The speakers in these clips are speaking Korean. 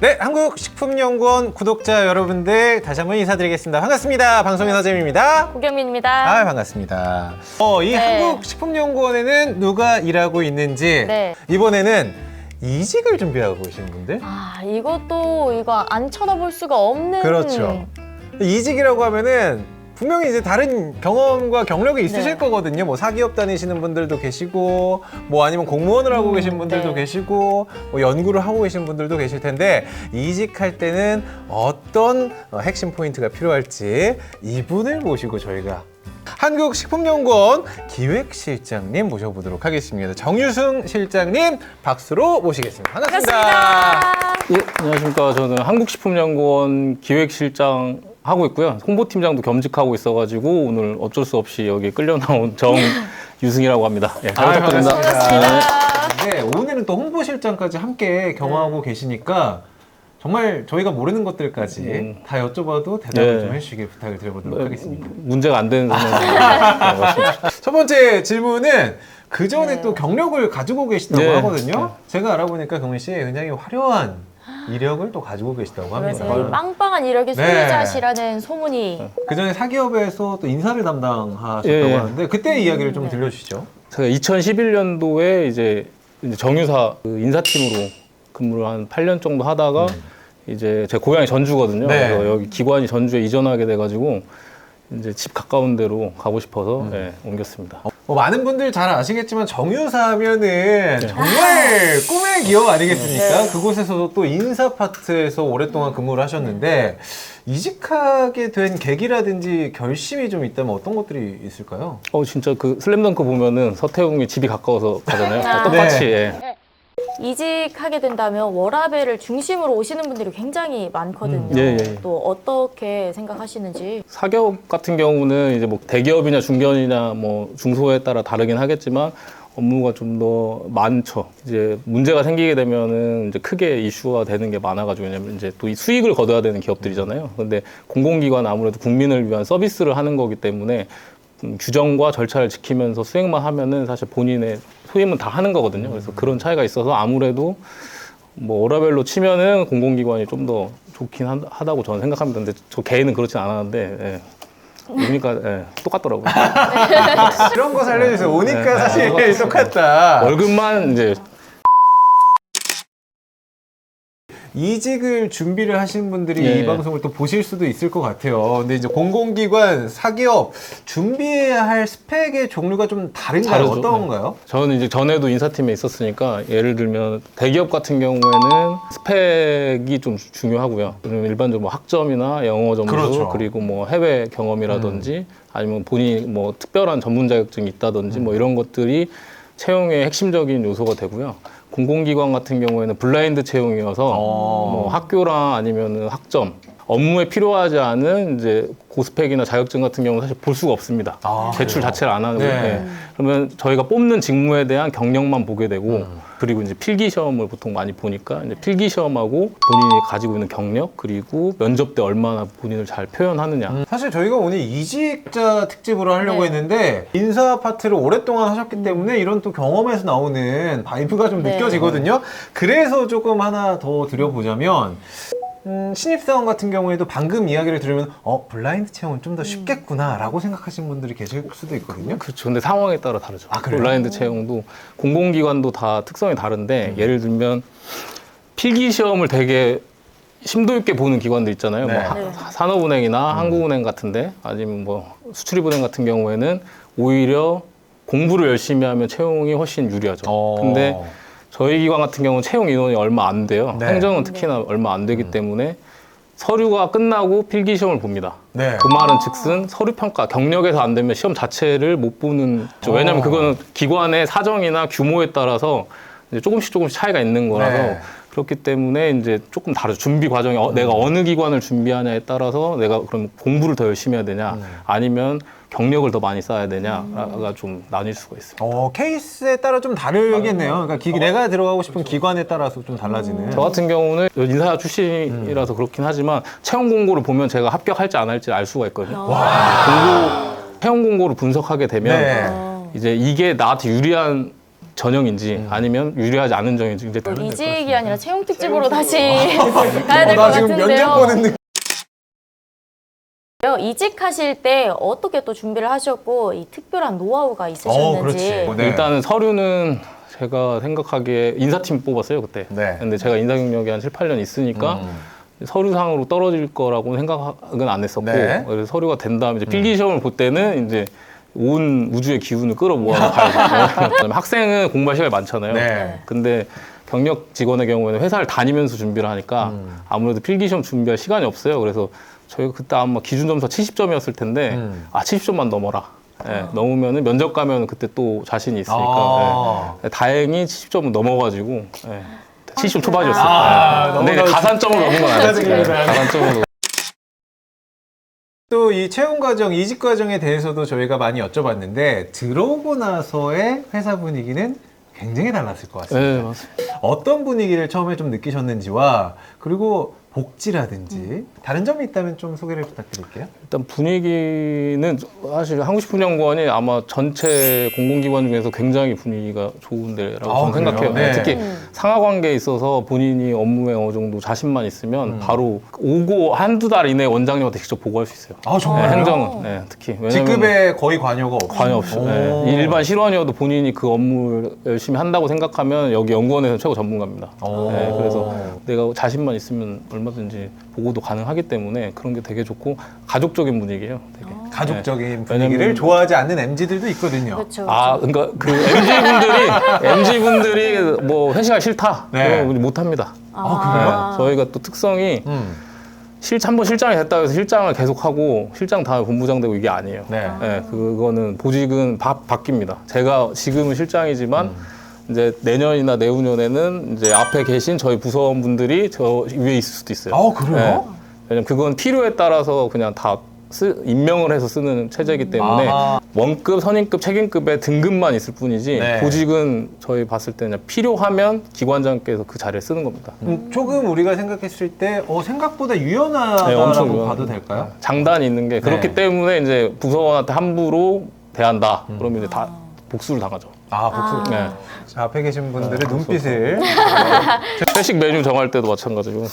네, 한국식품연구원 구독자 여러분들 다시 한번 인사드리겠습니다. 반갑습니다. 방송인 서재민입니다. 고경민입니다. 반갑습니다. 이 네. 한국식품연구원에는 누가 일하고 있는지 네. 이번에는 이직을 준비하고 계시는 분들. 이거 안 쳐다볼 수가 없는. 그렇죠. 이직이라고 하면은 분명히 이제 다른 경험과 경력이 있으실 네. 거거든요. 뭐 사기업 다니시는 분들도 계시고, 뭐 아니면 공무원을 하고 계신 분들도 네. 계시고, 뭐 연구를 하고 계신 분들도 계실 텐데, 이직할 때는 어떤 핵심 포인트가 필요할지 이분을 모시고 저희가 한국식품연구원 기획실장님 모셔보도록 하겠습니다. 정유승 실장님 박수로 모시겠습니다. 반갑습니다. 반갑습니다. 예, 안녕하십니까. 저는 한국식품연구원 기획실장 하고 있고요. 홍보팀장도 겸직하고 있어가지고 오늘 어쩔 수 없이 여기 끌려 나온 정유승이라고 합니다. 예, 잘 부탁드립니다. 반갑습니다. 네, 오늘은 또 홍보실장까지 함께 경험하고 계시니까 정말 저희가 모르는 것들까지 다 여쭤봐도 대답을 네. 좀 해주시길 부탁을 드려보도록 하겠습니다. 문제가 안 되는 상황이 첫 번째 질문은 그 전에 네. 또 경력을 가지고 계시다고 네. 하거든요. 제가 알아보니까 경민 씨 굉장히 화려한 이력을 또 가지고 계시다고 합니다. 그래서 빵빵한 이력의 네. 소유자시라는 소문이. 그 전에 사기업에서 또 인사를 담당하셨다고 예. 하는데 그때 이야기를 좀 네. 들려주시죠. 제가 2011년도에 이제 정유사 그 인사팀으로 근무를 한 8년 정도 하다가 이제 제 고향이 전주거든요. 네. 그래서 여기 기관이 전주에 이전하게 돼가지고 이제 집 가까운 데로 가고 싶어서 예, 옮겼습니다. 많은 분들 잘 아시겠지만 정유사하면은 네. 정말 꿈의 기업 아니겠습니까? 네. 그곳에서도 또 인사 파트에서 오랫동안 근무를 하셨는데 이직하게 된 계기라든지 결심이 좀 있다면 어떤 것들이 있을까요? 진짜 그 슬램덩크 보면은 서태웅이 집이 가까워서 가잖아요. 아. 똑같이. 네. 예. 이직하게 된다면 워라밸을 중심으로 오시는 분들이 굉장히 많거든요. 예, 예. 또 어떻게 생각하시는지. 사기업 같은 경우는 이제 뭐 대기업이나 중견이나 뭐 중소에 따라 다르긴 하겠지만 업무가 좀 더 많죠. 이제 문제가 생기게 되면은 이제 크게 이슈가 되는 게 많아가지고 왜냐면 이제 또 이 수익을 거둬야 되는 기업들이잖아요. 근데 공공기관 아무래도 국민을 위한 서비스를 하는 거기 때문에 규정과 절차를 지키면서 수행만 하면은 사실 본인의 소임은 다 하는 거거든요. 그래서 그런 차이가 있어서 아무래도 뭐 워라밸로 치면은 공공기관이 좀 더 좋긴 하다고 저는 생각합니다. 근데 저 개인은 그렇진 않았는데, 예. 오니까 예, 똑같더라고요. 이런 거 살려주세요. 오니까 사실 똑같습니다. 똑같다. 월급만 이제 이직을 준비를 하신 분들이 예. 이 방송을 또 보실 수도 있을 것 같아요. 근데 이제 공공기관, 사기업 준비해야 할 스펙의 종류가 좀 다른가요? 다르죠. 어떤가요? 저는 이제 전에도 인사팀에 있었으니까 예를 들면 대기업 같은 경우에는 스펙이 좀 중요하고요. 그리고 일반적으로 뭐 학점이나 영어 점수 그렇죠. 그리고 뭐 해외 경험이라든지 아니면 본인이 뭐 특별한 전문 자격증이 있다든지 뭐 이런 것들이 채용의 핵심적인 요소가 되고요. 공공기관 같은 경우에는 블라인드 채용이어서 뭐 학교랑 아니면은 학점, 업무에 필요하지 않은 이제 고스펙이나 자격증 같은 경우는 사실 볼 수가 없습니다. 제출 그래요? 자체를 안 하는 네. 거예요. 네. 그러면 저희가 뽑는 직무에 대한 경력만 보게 되고 그리고 이제 필기 시험을 보통 많이 보니까 이제 필기 시험하고 본인이 가지고 있는 경력 그리고 면접 때 얼마나 본인을 잘 표현하느냐. 사실 저희가 오늘 이직자 특집으로 하려고 네. 했는데 인사 파트를 오랫동안 하셨기 때문에 이런 또 경험에서 나오는 바이브가 좀 네. 느껴지거든요. 그래서 조금 하나 더 드려보자면 신입사원 같은 경우에도 방금 이야기를 들으면 블라인드 채용은 좀 더 쉽겠구나 라고 생각하시는 분들이 계실 수도 있거든요. 그렇죠. 근데 상황에 따라 다르죠. 그래요? 블라인드 채용도 공공기관도 다 특성이 다른데 예를 들면 필기 시험을 되게 심도 있게 보는 기관들 있잖아요. 네. 뭐 네. 산업은행이나 한국은행 같은데 아니면 뭐 수출입은행 같은 경우에는 오히려 공부를 열심히 하면 채용이 훨씬 유리하죠. 근데 저희 기관 같은 경우는 채용 인원이 얼마 안 돼요. 네. 행정은 특히나 얼마 안 되기 때문에 서류가 끝나고 필기 시험을 봅니다. 네. 그 말은 즉슨 서류 평가 경력에서 안 되면 시험 자체를 못 보는 거죠. 왜냐하면 그거는 기관의 사정이나 규모에 따라서 이제 조금씩 차이가 있는 거라서 네. 그렇기 때문에 이제 조금 다르죠. 준비 과정이 내가 어느 기관을 준비하냐에 따라서 내가 그럼 공부를 더 열심히 해야 되냐 아니면 경력을 더 많이 쌓아야 되냐가 좀 나뉠 수가 있어요. 케이스에 따라 좀 다르겠네요. 그러니까 내가 들어가고 싶은 기관에 따라서 좀 달라지는. 저 같은 경우는 인사 출신이라서 그렇긴 하지만 채용 공고를 보면 제가 합격할지 안 할지 알 수가 있거든요. 채용 공고를 분석하게 되면 네. 이제 이게 나한테 유리한 전형인지 아니면 유리하지 않은 전형인지 이제 다른 이직이 아니라 채용 특집으로 다시 가야 될 것 나 지금 면접 보는 같은데요. 느낌. 이직하실 때 어떻게 또 준비를 하셨고 이 특별한 노하우가 있으셨는지. 그렇지. 네. 일단은 서류는 제가 생각하기에 인사팀 뽑았어요 그때. 네. 근데 제가 인사 경력이 한 7, 8년 있으니까 서류상으로 떨어질 거라고 생각은 안 했었고 네. 그래서 서류가 된 다음에 이제 필기 시험을 볼 때는 이제 온 우주의 기운을 끌어모아서 가야 돼요. 학생은 공부할 시간이 많잖아요. 네. 근데 경력 직원의 경우에는 회사를 다니면서 준비를 하니까 아무래도 필기 시험 준비할 시간이 없어요. 그래서 저희가 그때 아마 기준 점수가 70점이었을 텐데 70점만 넘어라. 예, 넘으면은 면접 가면 그때 또 자신이 있으니까 예. 다행히 70점은 넘어가지고 70점 초반이었어요. 근데 이제 가산점을 넘은 건 아니었어요. 축하드립니다. 가산점으로. 또 이 채용 과정, 이직 과정에 대해서도 저희가 많이 여쭤봤는데 들어오고 나서의 회사 분위기는 굉장히 달랐을 것 같습니다. 네, 맞습니다. 어떤 분위기를 처음에 좀 느끼셨는지와 그리고 복지라든지 다른 점이 있다면 좀 소개를 부탁드릴게요. 일단 분위기는 사실 한국식품연구원이 아마 전체 공공기관 중에서 굉장히 분위기가 좋은 데라고 저는 그래요? 생각해요. 네. 특히 상하 관계에 있어서 본인이 업무에 어느 정도 자신만 있으면 바로 오고 한두 달 이내에 원장님한테 직접 보고할 수 있어요. 아, 정말요? 네, 행정은 네, 특히 왜냐면 직급에 거의 관여가 없고. 관여 없이 네. 일반 실원이어도 본인이 그 업무를 열심히 한다고 생각하면 여기 연구원에서 최고 전문가입니다. 네, 그래서 내가 자신만 있으면 얼마든지 보고도 가능하기 때문에 그런 게 되게 좋고 가족적인 분위기예요. 되게. 가족적인 네. 분위기를 왜냐면- 좋아하지 않는 MZ들도 있거든요. 그렇죠. 아, 그러니까 그 MZ분들이 뭐 회식하기 싫다. 네. 그럼 못 합니다. 그래요? 저희가 또 특성이 한번 실장이 됐다 해서 실장을 계속하고 실장 다음에 본부장 되고 이게 아니에요. 네. 네, 그거는 보직은 바뀝니다. 제가 지금은 실장이지만 이제 내년이나 내후년에는 이제 앞에 계신 저희 부서원분들이 저 위에 있을 수도 있어요. 아, 그래요? 왜냐면 그건 필요에 따라서 그냥 다 임명을 해서 쓰는 체제이기 때문에 아하. 원급, 선임급, 책임급의 등급만 있을 뿐이지 네. 보직은 저희 봤을 때는 필요하면 기관장께서 그 자리를 쓰는 겁니다. 조금 우리가 생각했을 때 생각보다 네, 유연하다라고 엄청 봐도 유연합니다. 될까요? 장단이 있는 게 그렇기 네. 때문에 이제 부서원한테 함부로 대한다. 그러면 이제 다 복수를 당하죠. 복수. 네. 자, 앞에 계신 분들의 눈빛을. 회식 메뉴 정할 때도 마찬가지고.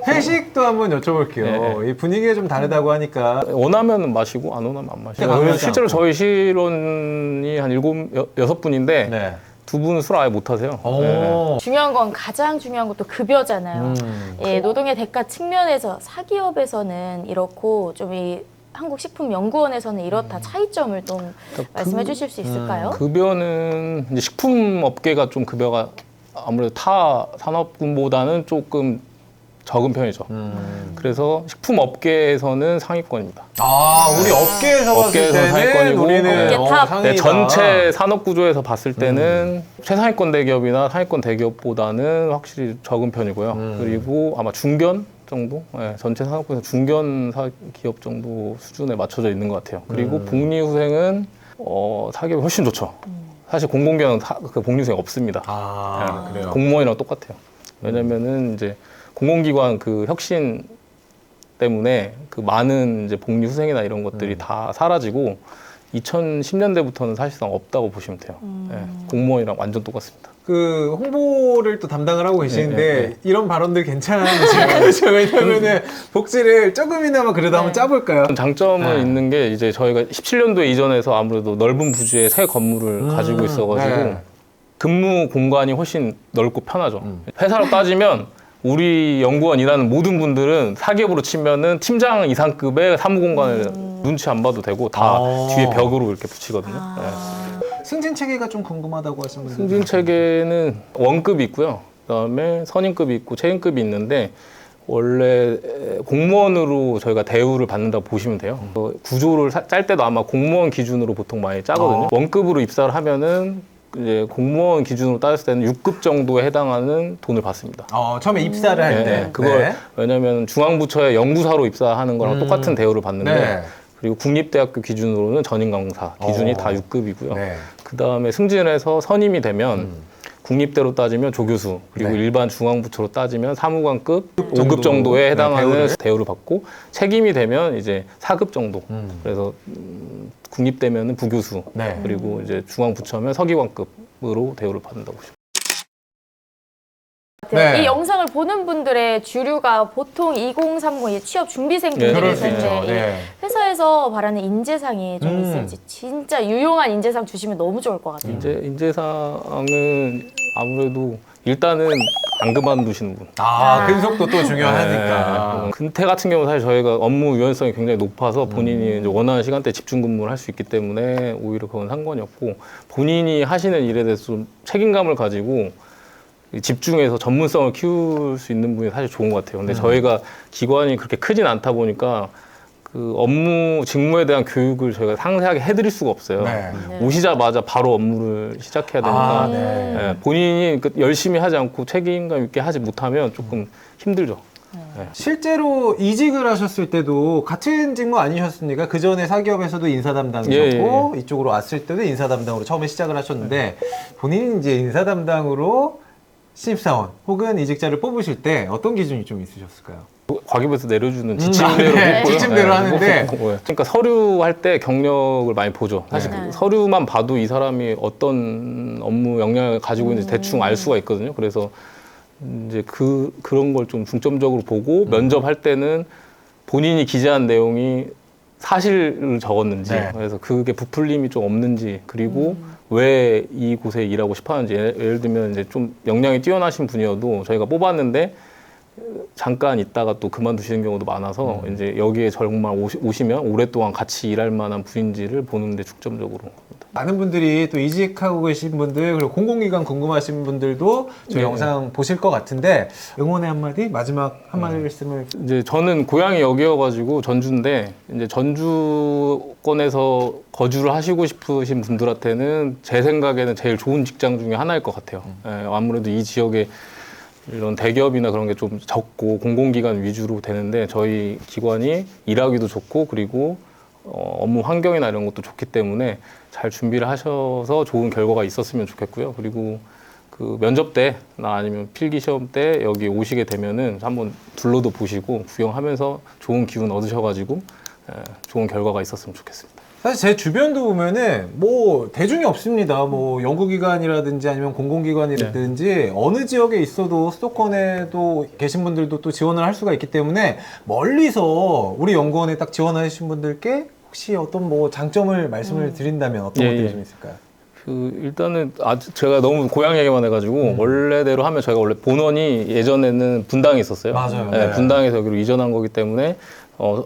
회식도 한번 여쭤볼게요. 네. 이 분위기가 좀 다르다고 하니까. 원하면 마시고 안 원하면 안 마시고. 강요하지 실제로 않고. 저희 실원이 한 6분인데 네. 두 분은 술 아예 못 하세요. 오. 네. 중요한 건 가장 중요한 것도 급여잖아요. 음. 예, 노동의 대가 측면에서 사기업에서는 이렇고 좀 이 한국식품연구원에서는 이렇다 차이점을 좀 말씀해 주실 수 있을까요? 급여는 이제 식품업계가 좀 급여가 아무래도 타 산업군보다는 조금 적은 편이죠. 그래서 식품업계에서는 상위권입니다. 우리 업계에서 봤을 업계에서는 때는 상위권이고, 우리는 업계 탑. 상위다. 네, 전체 산업 구조에서 봤을 때는 최상위권 대기업이나 상위권 대기업보다는 확실히 적은 편이고요. 그리고 아마 중견 정도? 네, 전체 산업군에서 중견 기업 정도 수준에 맞춰져 있는 것 같아요. 그리고 복리후생은 사기업이 훨씬 좋죠. 사실 공공기관은 그 복리후생 없습니다. 그래요. 공무원이랑 똑같아요. 왜냐면은 이제 공공기관 그 혁신 때문에 그 많은 이제 복리후생이나 이런 것들이 다 사라지고 2010년대부터는 사실상 없다고 보시면 돼요. 네, 공무원이랑 완전 똑같습니다. 그 홍보를 또 담당을 하고 계시는데 네. 이런 발언들 괜찮으실까요? 왜냐면은 복지를 조금이나마 그래도 한번 짜볼까요? 장점은 네. 있는 게 이제 저희가 17년도에 이전해서 아무래도 넓은 부지에 새 건물을 가지고 있어가지고 네. 근무 공간이 훨씬 넓고 편하죠. 회사로 따지면 우리 연구원 일하는 모든 분들은 사기업으로 치면은 팀장 이상급의 사무 공간을 눈치 안 봐도 되고 다 뒤에 벽으로 이렇게 붙이거든요. 네. 승진 체계가 좀 궁금하다고 하신 분들. 승진 체계는 원급이 있고요. 그다음에 선임급이 있고 책임급이 있는데 원래 공무원으로 저희가 대우를 받는다고 보시면 돼요. 구조를 짤 때도 아마 공무원 기준으로 보통 많이 짜거든요. 원급으로 입사를 하면은 이제 공무원 기준으로 따졌을 때는 6급 정도에 해당하는 돈을 받습니다. 처음에 입사를 할 때. 네, 그걸 왜냐하면 중앙부처에 연구사로 입사하는 거랑 똑같은 대우를 받는데 네. 그리고 국립대학교 기준으로는 전임 강사 기준이 다 6급이고요. 네. 그 다음에 승진을 해서 선임이 되면 국립대로 따지면 조교수 그리고 네. 일반 중앙부처로 따지면 사무관급 정도, 5급 정도에 네, 해당하는 대우를 받고 책임이 되면 이제 4급 정도. 그래서 국립대면은 부교수 네. 그리고 이제 중앙부처면 서기관급 시스템으로 대우를 받는다고 보시면 네. 이 영상을 보는 분들의 주류가 보통 2030 취업 준비생들일 네, 그럴 수 있죠. 텐데 이 네. 회사에서 바라는 인재상이 좀 있을지 진짜 유용한 인재상 주시면 너무 좋을 것 같아요. 인재상은 아무래도 일단은 안 그만두시는 분. 근속도 또 중요하니까. 네. 근태 같은 경우는 사실 저희가 업무 유연성이 굉장히 높아서 본인이 이제 원하는 시간대에 집중 근무를 할 수 있기 때문에 오히려 그건 상관이 없고 본인이 하시는 일에 대해서 좀 책임감을 가지고 집중해서 전문성을 키울 수 있는 분이 사실 좋은 것 같아요. 근데 저희가 기관이 그렇게 크진 않다 보니까 그 업무 직무에 대한 교육을 저희가 상세하게 해드릴 수가 없어요. 네. 네. 오시자마자 바로 업무를 시작해야 되니까 네. 예, 본인이 열심히 하지 않고 책임감 있게 하지 못하면 조금 힘들죠. 실제로 이직을 하셨을 때도 같은 직무 아니셨습니까? 그 전에 사기업에서도 인사 담당이셨고 예. 이쪽으로 왔을 때도 인사 담당으로 처음에 시작을 하셨는데 본인이 이제 인사 담당으로 신입사원 혹은 이직자를 뽑으실 때 어떤 기준이 좀 있으셨을까요? 과기부에서 내려주는 지침대로 네, 뽑고요. 지침대로 하는데. 그러니까 서류 할 때 경력을 많이 보죠. 사실 네. 서류만 봐도 이 사람이 어떤 업무 역량을 가지고 있는지 대충 알 수가 있거든요. 그래서 이제 그런 걸 좀 중점적으로 보고 면접할 때는 본인이 기재한 내용이 사실을 적었는지 네. 그래서 그게 부풀림이 좀 없는지 그리고 왜 이곳에 일하고 싶어 하는지 예를 들면 이제 좀 역량이 뛰어나신 분이어도 저희가 뽑았는데 잠깐 있다가 또 그만두시는 경우도 많아서 이제 여기에 정말 오시면 오랫동안 같이 일할 만한 분인지를 보는데 중점적으로 합니다. 많은 분들이 또 이직하고 계신 분들 그리고 공공기관 궁금하신 분들도 저희 네. 영상 보실 것 같은데 응원의 한마디 마지막 한마디 말씀을 이제 저는 고향이 여기여가지고 전주인데 이제 전주권에서 거주를 하시고 싶으신 분들한테는 제 생각에는 제일 좋은 직장 중에 하나일 것 같아요. 예, 아무래도 이 지역에 이런 대기업이나 그런 게 좀 적고 공공기관 위주로 되는데 저희 기관이 일하기도 좋고 그리고 업무 환경이나 이런 것도 좋기 때문에 잘 준비를 하셔서 좋은 결과가 있었으면 좋겠고요. 그리고 그 면접 때나 아니면 필기 시험 때 여기 오시게 되면은 한번 둘러도 보시고 구경하면서 좋은 기운 얻으셔가지고 좋은 결과가 있었으면 좋겠습니다. 사실 제 주변도 보면은 뭐 대중이 없습니다. 뭐 연구기관이라든지 아니면 공공기관이라든지 어느 지역에 있어도 수도권에도 계신 분들도 또 지원을 할 수가 있기 때문에 멀리서 우리 연구원에 딱 지원하신 분들께 혹시 어떤 뭐 장점을 말씀을 드린다면 어떤 예, 것들이 예. 좀 있을까요? 일단은 제가 너무 고향 얘기만 해가지고 원래대로 하면 저희가 원래 본원이 예전에는 분당에 있었어요. 맞아요. 네, 네. 분당에서 여기로 이전한 거기 때문에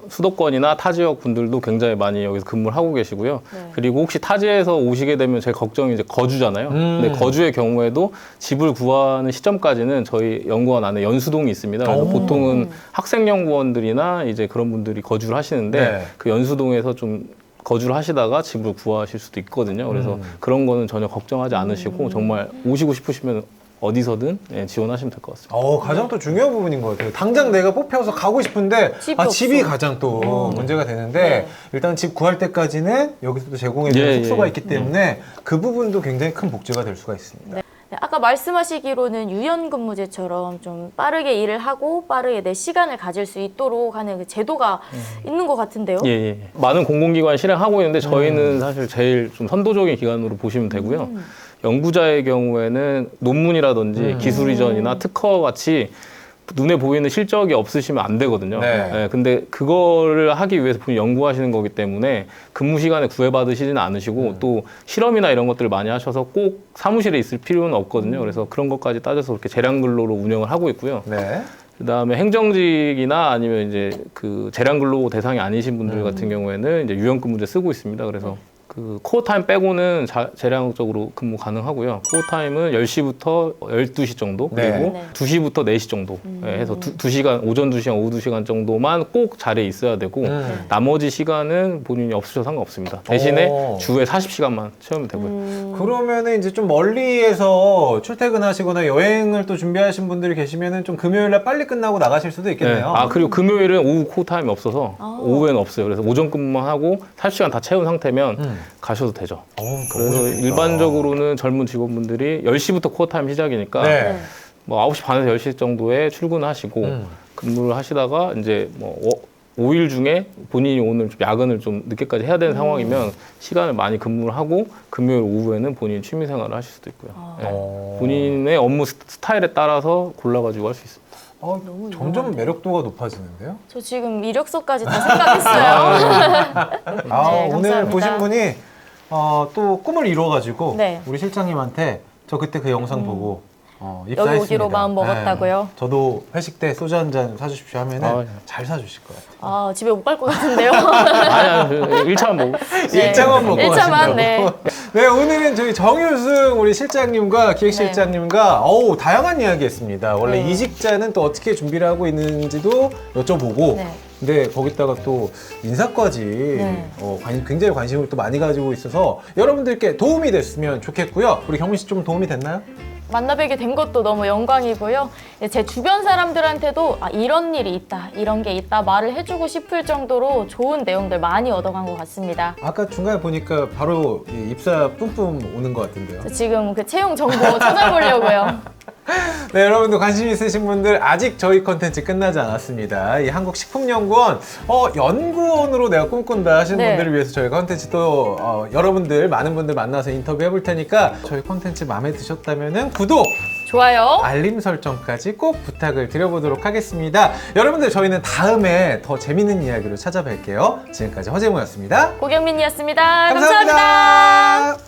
수도권이나 타 지역 분들도 굉장히 많이 여기서 근무를 하고 계시고요. 네. 그리고 혹시 타지에서 오시게 되면 제 걱정이 이제 거주잖아요. 근데 거주의 경우에도 집을 구하는 시점까지는 저희 연구원 안에 연수동이 있습니다. 그래서 오. 보통은 학생 연구원들이나 이제 그런 분들이 거주를 하시는데 네. 그 연수동에서 좀 거주를 하시다가 집을 구하실 수도 있거든요. 그래서 그런 거는 전혀 걱정하지 않으시고 정말 오시고 싶으시면 어디서든 지원하시면 될 것 같습니다. 가장 또 중요한 부분인 것 같아요. 당장 내가 뽑혀서 가고 싶은데 집이 없어. 가장 또 문제가 되는데 네. 일단 집 구할 때까지는 여기서도 제공해주는 예, 숙소가 예. 있기 때문에 그 부분도 굉장히 큰 복지가 될 수가 있습니다. 네, 아까 말씀하시기로는 유연근무제처럼 좀 빠르게 일을 하고 빠르게 내 시간을 가질 수 있도록 하는 그 제도가 있는 것 같은데요. 예, 예. 많은 공공기관 실행하고 있는데 저희는 사실 제일 좀 선도적인 기관으로 보시면 되고요. 연구자의 경우에는 논문이라든지 기술 이전이나 특허 같이 눈에 보이는 실적이 없으시면 안 되거든요. 네. 근데 그거를 하기 위해서 분명히 연구하시는 거기 때문에 근무 시간에 구애받으시지는 않으시고 또 실험이나 이런 것들을 많이 하셔서 꼭 사무실에 있을 필요는 없거든요. 그래서 그런 것까지 따져서 그렇게 재량 근로로 운영을 하고 있고요. 네. 그다음에 행정직이나 아니면 이제 그 재량 근로 대상이 아니신 분들 같은 경우에는 이제 유연근무제 쓰고 있습니다. 그래서 그 코어 타임 빼고는 재량적으로 근무 가능하고요. 코어 타임은 10시부터 12시 정도 그리고 네. 2시부터 4시 정도 해서 2시간 오전 2시간 오후 2시간 정도만 꼭 자리에 있어야 되고 나머지 시간은 본인이 없으셔도 상관없습니다. 대신에 오. 주에 40시간만 채우면 되고요. 그러면은 이제 좀 멀리에서 출퇴근하시거나 여행을 또 준비하신 분들이 계시면은 좀 금요일날 빨리 끝나고 나가실 수도 있겠네요. 그리고 금요일은 오후 코어 타임이 없어서 오후에는 없어요. 그래서 오전 근무만 하고 40시간 다 채운 상태면 가셔도 되죠. 그래서 일반적으로는 젊은 직원분들이 10시부터 코어 타임 시작이니까 네. 뭐 9시 반에서 10시 정도에 출근하시고 근무를 하시다가 이제 뭐 5일 중에 본인이 오늘 좀 야근을 좀 늦게까지 해야 되는 상황이면 시간을 많이 근무를 하고 금요일 오후에는 본인 취미 생활을 하실 수도 있고요. 예. 본인의 업무 스타일에 따라서 골라가지고 할 수 있습니다. 점점 매력도가 높아지는데요? 저 지금 이력서까지 다 생각했어요. 네, 오늘 감사합니다. 보신 분이 또 꿈을 이뤄가지고 네. 우리 실장님한테 저 그때 그 영상 보고 여기 입사했습니다. 오기로 마음 먹었다고요? 네. 저도 회식 때 소주 한 잔 사주십시오 하면은 아, 예. 잘 사주실 것 같아요. 아, 집에 못 갈 것 같은데요. 아니야, 1차만 먹고. 네. 일장만 먹고 일차만, 가신다고. 네. 네, 오늘은 저희 정유승 우리 실장님과 기획실장님과 다양한 이야기했습니다. 원래 네. 이직자는 또 어떻게 준비를 하고 있는지도 여쭤보고 네. 근데 거기다가 또 인사까지 네. 굉장히 관심을 또 많이 가지고 있어서 여러분들께 도움이 됐으면 좋겠고요. 우리 경민 씨 좀 도움이 됐나요? 만나뵙게 된 것도 너무 영광이고요. 제 주변 사람들한테도 이런 일이 있다, 이런 게 있다 말을 해주고 싶을 정도로 좋은 내용들 많이 얻어간 것 같습니다. 아까 중간에 보니까 바로 이 입사 뿜뿜 오는 것 같은데요. 저 지금 그 채용 정보 찾아보려고요. 네, 여러분들 관심 있으신 분들 아직 저희 컨텐츠 끝나지 않았습니다. 이 한국식품연구원 연구원으로 내가 꿈꾼다 하시는 네. 분들을 위해서 저희 컨텐츠 또 여러분들 많은 분들 만나서 인터뷰 해볼 테니까 저희 컨텐츠 마음에 드셨다면은 구독, 좋아요. 알림 설정까지 꼭 부탁을 드려보도록 하겠습니다. 여러분들 저희는 다음에 더 재밌는 이야기로 찾아뵐게요. 지금까지 허재무였습니다. 고경민이었습니다. 감사합니다.